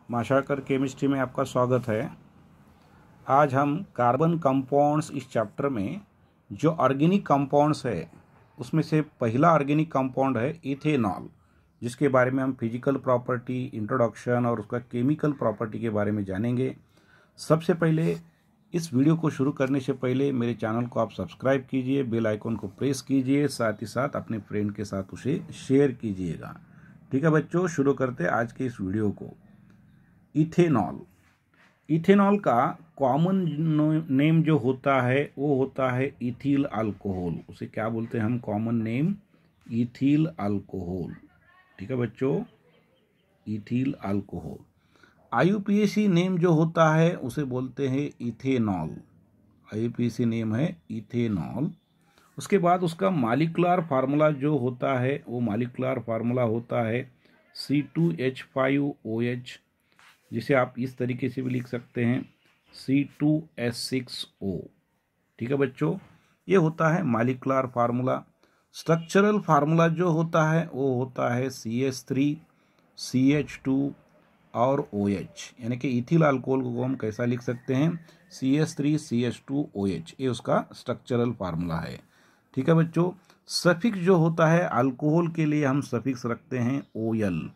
माशाकर chemistry में आपका स्वागत है। आज हम कार्बन कंपाउंड्स इस चैप्टर में जो ऑर्गेनिक कंपाउंड्स है उसमें से पहला ऑर्गेनिक कंपाउंड है इथेनॉल, जिसके बारे में हम फिजिकल प्रॉपर्टी, इंट्रोडक्शन और उसका केमिकल प्रॉपर्टी के बारे में जानेंगे। सबसे पहले इस वीडियो को शुरू करने से पहले मेरे चैनल को आप सब्सक्राइब कीजिए, बेल आइकन को प्रेस कीजिए, साथ ही साथ अपने फ्रेंड के साथ उसे शेयर कीजिएगा। ठीक है बच्चों, शुरू करते हैं आज के इस वीडियो को। इथेनॉल, इथेनॉल का कॉमन नेम जो होता है वो होता है इथिल अल्कोहल। उसे क्या बोलते हैं हम? Common name ethyl alcohol. ठीक है बच्चों, इथिल अल्कोहल। आईयूपीएसी नेम जो होता है उसे बोलते हैं इथेनॉल। आईयूपीएसी नेम है इथेनॉल। उसके बाद उसका मॉलिक्यूलर फार्मूला जो होता है वो मॉलिक्यूलर फार्मूला होता है C2H5OH, जिसे आप इस तरीके से भी लिख सकते हैं C2H6O। ठीक है बच्चों, ये होता है मॉलिक्यूलर फार्मूला। स्ट्रक्चरल फार्मूला जो होता है वो होता है CH3 CH2 और OH, यानी कि इथिल अल्कोहल को हम कैसा लिख सकते हैं? CH3 CH2OH, ये उसका स्ट्रक्चरल फार्मूला है। ठीक है बच्चों, सफिक्स जो होता है अल्कोहल के लिए हम सफिक्स रखते हैं OL।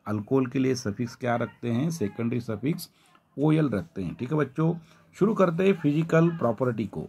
अल्कोहल के लिए सफिक्स क्या रखते हैं? सेकेंडरी सफिक्स OL रखते हैं। ठीक है बच्चों, शुरू करते हैं फिजिकल प्रॉपर्टी को।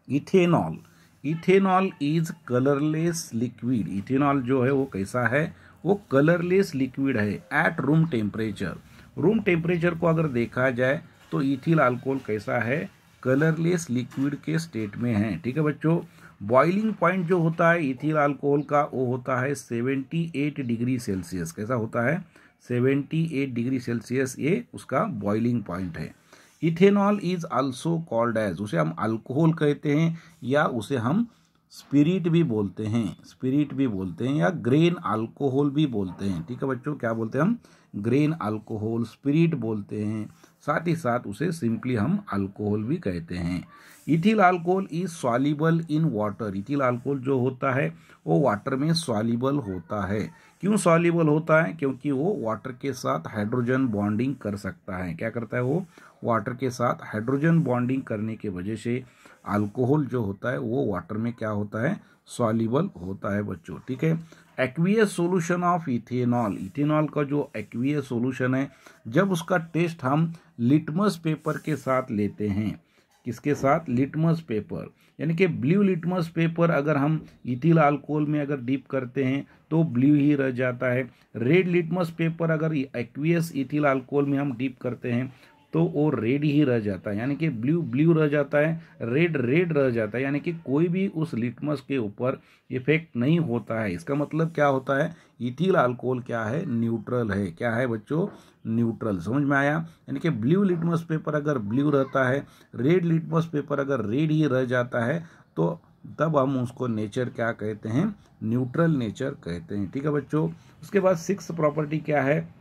Ethanol, ethanol is colourless liquid. Ethanol जो है वो कैसा है? वो कलरलेस लिक्विड है at room temperature. Room temperature को अगर देखा जाए तो इथिल अल्कोहल कैसा है? कलरलेस लिक्विड के स्टेट में है। ठीक है बच्चों, बॉइलिंग पॉइंट जो होता है इथिल अल्कोहल का वो होता है 78 डिग्री सेल्सियस। कैसा होता है? 78 डिग्री सेल्सियस, ये उसका बॉइलिंग पॉइंट है। Ethanol is also called as, उसे हम अल्कोहल कहते हैं या उसे हम स्पिरिट भी बोलते हैं, स्पिरिट भी बोलते हैं या ग्रेन अल्कोहल भी बोलते हैं। ठीक है बच्चों, क्या बोलते हैं हम? ग्रेन अल्कोहल, स्पिरिट बोलते हैं। साथ ही साथ उसे सिंपली हम अल्कोहल भी कहते हैं। Ethyl alcohol is soluble in water. Ethyl alcohol जो होता है वो वाटर में सॉल्युबल होता है। क्यों सॉल्युबल होता है? क्योंकि वो वाटर के साथ हाइड्रोजन बॉन्डिंग कर सकता है। क्या करता है वो? वाटर के साथ हाइड्रोजन बॉन्डिंग करने की वजह से अल्कोहल जो होता है वो वाटर में क्या होता है? सॉल्युबल होता है बच्चों। ठीक है, aqueous solution of ethanol, ethanol का जो एक्वियस सॉल्यूशन है, जब उसका टेस्ट हम लिटमस पेपर के साथ लेते हैं, किसके साथ? लिटमस पेपर, यानी कि ब्लू लिटमस पेपर अगर हम इथिल अल्कोहल में अगर डिप करते हैं तो ब्लू ही रह जाता है। रेड लिटमस पेपर अगर एक्वियस इथिल अल्कोहल में हम डिप करते हैं तो वो रेड ही रह जाता है, यानी कि ब्लू ब्लू रह जाता है, रेड रेड रह जाता है, यानी कि कोई भी उस लिटमस के ऊपर इफेक्ट नहीं होता है। इसका मतलब क्या होता है? इथिल अल्कोहल क्या है? न्यूट्रल है। क्या है बच्चों? न्यूट्रल। समझ में आया? यानी कि ब्लू लिटमस पेपर अगर ब्लू रहता है, रेड लिटमस पेपर अगर रेड ही रह जाता है, तो तब हम उसको नेचर क्या कहते हैं? न्यूट्रल नेचर कहते हैं। ठीक है बच्चों, उसके बाद सिक्स्थ प्रॉपर्टी क्या है?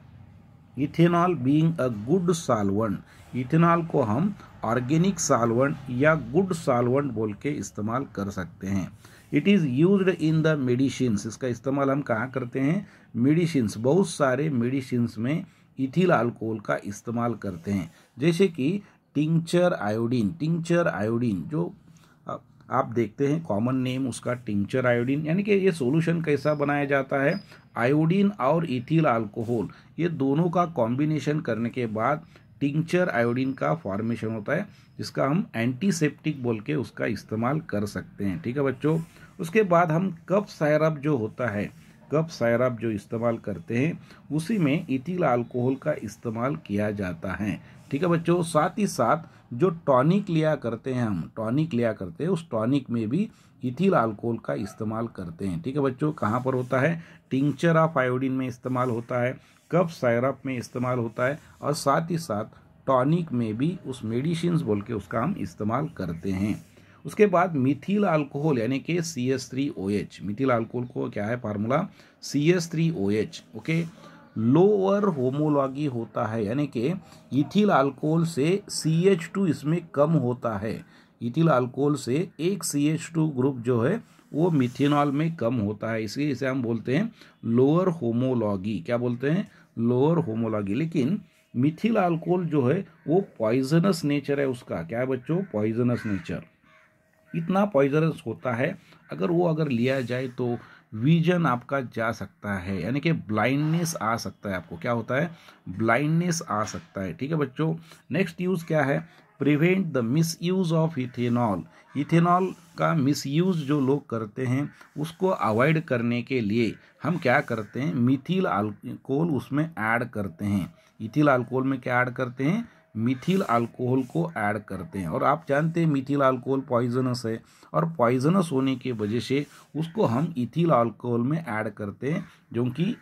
Ethanol being a good solvent. Ethanol को हम ऑर्गेनिक सॉल्वेंट या गुड सॉल्वेंट बोल के इस्तेमाल कर सकते हैं। It is used in the medicines. इसका इस्तेमाल हम कहाँ करते हैं? मेडिसिन्स, बहुत सारे मेडिसिन्स में इथिल अल्कोहल का इस्तेमाल करते हैं, जैसे कि टिंचर आयोडीन। टिंचर आयोडीन जो आप देखते हैं कॉमन नेम उसका टिंचर आयोडीन, यानी कि ये सॉल्यूशन कैसा बनाया जाता है? आयोडीन और इथिल अल्कोहल ये दोनों का कॉम्बिनेशन करने के बाद टिंचर आयोडीन का फॉर्मेशन होता है, जिसका हम एंटीसेप्टिक बोल के उसका इस्तेमाल कर सकते हैं। ठीक है बच्चों, उसके बाद हम कफ सायरप जो होता है, कफ सायरप जो इस्तेमाल करते हैं उसी में इथिल अल्कोहल का इस्तेमाल किया जाता है। ठीक है बच्चों, साथ ही साथ जो टॉनिक लिया करते हैं, हम टॉनिक लिया करते हैं, उस टॉनिक में भी इथिल अल्कोहल का इस्तेमाल करते हैं। ठीक है बच्चों, कहाँ पर होता है? टिंचर ऑफ आयोडीन में इस्तेमाल होता है, कफ सायरप में इस्तेमाल होता है, और साथ ही साथ टॉनिक में भी उस मेडिसिन्स बोल के उसका हम इस्तेमाल करते हैं। उसके बाद मिथिल अल्कोहल यानी कि CH3OH। मिथिल अल्कोहल को क्या है formula? CH3OH। Okay, lower homology होता है, यानी कि इथिल अल्कोहल से CH2 इसमें कम होता है। इथिल अल्कोहल से एक CH2 ग्रुप जो है वो मिथेनॉल में कम होता है, इसलिए इसे हम बोलते हैं लोअर होमोलॉगी। क्या बोलते हैं? Lower homology. लेकिन मिथिल अल्कोहल जो है वो पॉइजनस नेचर है उसका। क्या है बच्चों? Poisonous nature. इतना पॉइजनस होता है अगर लिया जाए तो विजन आपका जा सकता है, यानी कि ब्लाइंडनेस आ सकता है आपको। क्या होता है? ब्लाइंडनेस आ सकता है। ठीक है बच्चों। नेक्स्ट यूज क्या है? Prevent the miss use of ethanol. Ethanol का मिस यूज जो लोग करते हैं उसको अवॉइड करने के लिए हम क्या करते हैं? मिथिल अल्कोहल उसमें ऐड करते हैं। इथिल अल्कोहल में क्या ऐड करते हैं? मिथिल अल्कोहल को ऐड करते हैं। और आप जानते हैं मिथिल अल्कोहल पॉइजनस है, और पॉइजनस होने की वजह से उसको हम इथिल अल्कोहल में ऐड करते हैं, जो कि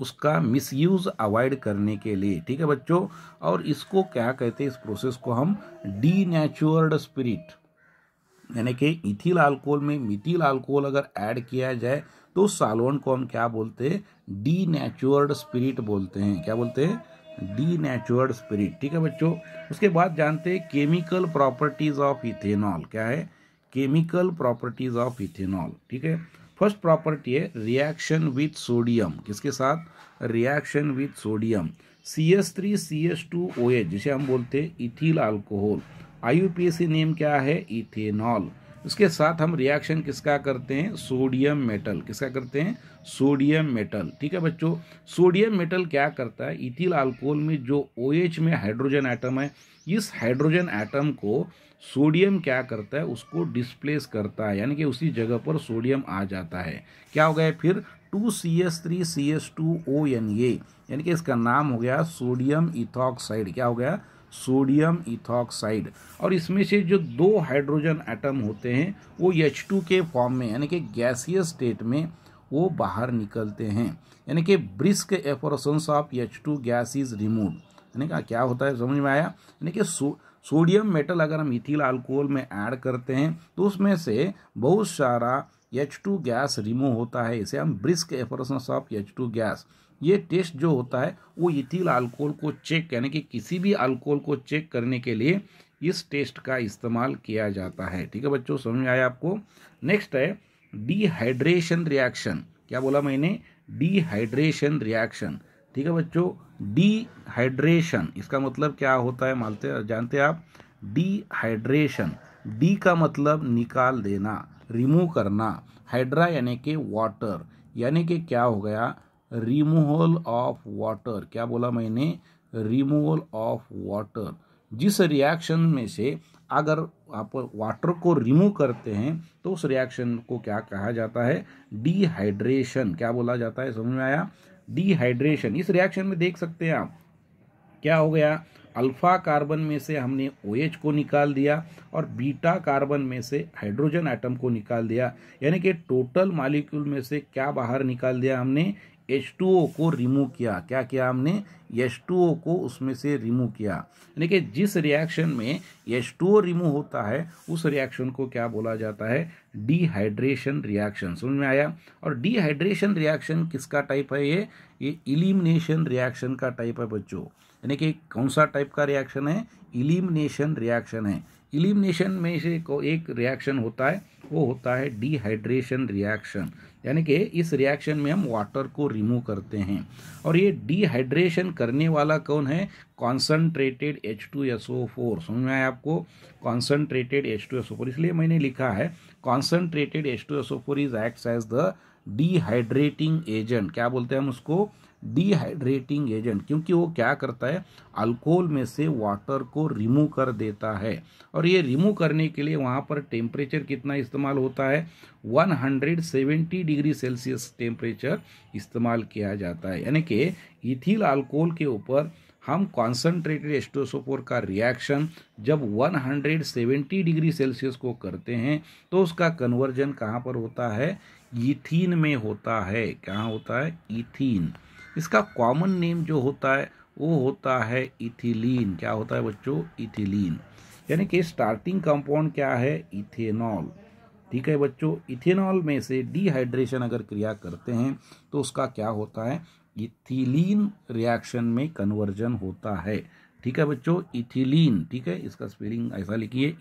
उसका मिसयूज अवॉइड करने के लिए। ठीक है बच्चों। और इसको क्या कहते हैं? इस प्रोसेस को हम डीनेचुर्ड स्पिरिट, यानी कि इथिल अल्कोहल में मिथिल अल्कोहल अगर ऐड किया जाए तो सॉल्वेंट को हम क्या बोलते हैं? डीनेचुर्ड स्पिरिट बोलते हैं। क्या बोलते हैं? डीनेचुर्ड स्पिरिट। ठीक है बच्चों। उसके बाद जानते हैं केमिकल प्रॉपर्टीज ऑफ इथेनॉल। क्या है? Chemical properties of ethanol. ठीक है। फर्स्ट प्रॉपर्टी है रिएक्शन विथ सोडियम। किसके साथ? Reaction with sodium. CH3CH2OH जिसे हम बोलते हैं इथिल अल्कोहल। IUPAC नेम क्या है? इथेनॉल। उसके साथ हम रिएक्शन किसका करते हैं? Sodium metal. किसका करते हैं? Sodium metal. ठीक है बच्चों। सोडियम मेटल क्या करता है? इथिल अल्कोहल में जो OH में हाइड्रोजन एटम है, इस हाइड्रोजन एटम को सोडियम क्या करता है? उसको डिस्प्लेस करता है, यानी कि उसी जगह पर सोडियम आ जाता है। क्या हो गया फिर? 2CH3CH2ONA, यानी कि इसका नाम हो गया सोडियम इथॉक्साइड। क्या हो गया? Sodium ethoxide. और इसमें से जो दो हाइड्रोजन एटम होते हैं वो H2 के फॉर्म में, यानी कि गैसियस स्टेट में वो बाहर निकलते हैं, यानी कि brisk effervescence of H2 gas is removed. यानी कि क्या होता है? समझ में आया? यानी कि सोडियम मेटल अगर हम इथिल अल्कोहल में ऐड करते हैं तो उसमें से बहुत सारा H2 गैस रिमूव होता है। इसे हम brisk effervescence of H2 gas. ये टेस्ट जो होता है वो इथिल अल्कोहल को चेक, यानी कि किसी भी अल्कोहल को चेक करने के लिए इस टेस्ट का इस्तेमाल किया जाता है। ठीक है बच्चों। समझ में आया आपको? नेक्स्ट है डिहाइड्रेशन रिएक्शन। क्या बोला मैंने? Dehydration reaction. ठीक है बच्चों। डिहाइड्रेशन इसका मतलब क्या होता है? जानते हैं आप? डिहाइड्रेशन, डी का मतलब निकाल देना, रिमूव करना। हाइड्रा यानी कि वाटर, यानी कि क्या हो गया? Removal of water. क्या बोला मैंने? Removal of water. जिस रिएक्शन में से अगर आप वाटर को रिमूव करते हैं तो उस रिएक्शन को क्या कहा जाता है? डिहाइड्रेशन। क्या बोला जाता है? समझ में आया? डिहाइड्रेशन। इस रिएक्शन में देख सकते हैं आप क्या हो गया? अल्फा कार्बन में से हमने OH को निकाल दिया और बीटा कार्बन में से हाइड्रोजन एटम को निकाल दिया, यानी कि टोटल मॉलिक्यूल में से क्या बाहर निकाल दिया? हमने H2O को रिमूव किया। क्या किया हमने? H2O को उसमें से रिमूव किया। यानी कि जिस रिएक्शन में H2O रिमूव होता है उस रिएक्शन को क्या बोला जाता है? Dehydration reaction. समझ में आया? और डिहाइड्रेशन रिएक्शन किसका टाइप है? ये इलिमिनेशन रिएक्शन का टाइप है बच्चों। यानी कि कौन सा टाइप का रिएक्शन है? इलिमिनेशन रिएक्शन है। इलिमिनेशन में से एक रिएक्शन होता है, वो होता है डिहाइड्रेशन रिएक्शन, यानी कि इस रिएक्शन में हम वाटर को रिमूव करते हैं। और ये डिहाइड्रेशन करने वाला कौन है? Concentrated H2SO4। समझ में आया आपको? कॉन्सनट्रेटेड H2SO4, इसलिए मैंने लिखा है concentrated H2SO4 is acts as the dehydrating agent. क्या बोलते हैं हम उसको? डिहाइड्रेटिंग एजेंट, क्योंकि वो क्या करता है? अल्कोहल में से वाटर को रिमूव कर देता है। और ये रिमूव करने के लिए वहाँ पर टेम्परेचर कितना इस्तेमाल होता है? 170 डिग्री सेल्सियस टेम्परेचर इस्तेमाल किया जाता है। यानी कि इथिल अल्कोहल के ऊपर हम कॉन्सनट्रेटेड H2SO4 का रिएक्शन जब 170 डिग्री सेल्सियस को करते हैं तो उसका कन्वर्जन कहाँ पर होता है? ईथीन में होता है। कहाँ होता है? ईथीन। इसका कॉमन नेम जो होता है वो होता है इथिलीन। क्या होता है बच्चों? इथिलीन। यानी कि स्टार्टिंग कंपाउंड क्या है? इथेनॉल। ठीक है बच्चों। इथेनॉल में से डिहाइड्रेशन अगर क्रिया करते हैं तो उसका क्या होता है? इथिलीन रिएक्शन में कन्वर्जन होता है। ठीक है बच्चों। इथिलीन। ठीक है। इसका स्पेलिंग ऐसा लिखिए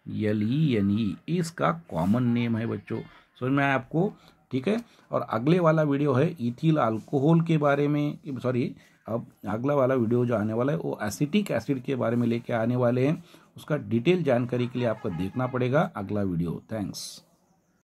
ETHYLENE। इसका कॉमन नेम है बच्चों। समझ में आया आपको? ठीक है। और अगले वाला वीडियो है इथिल अल्कोहल के बारे में, सॉरी अब अगला वाला वीडियो जो आने वाला है वो एसिटिक एसिड के बारे में लेके आने वाले हैं। उसका डिटेल जानकारी के लिए आपको देखना पड़ेगा अगला वीडियो। थैंक्स।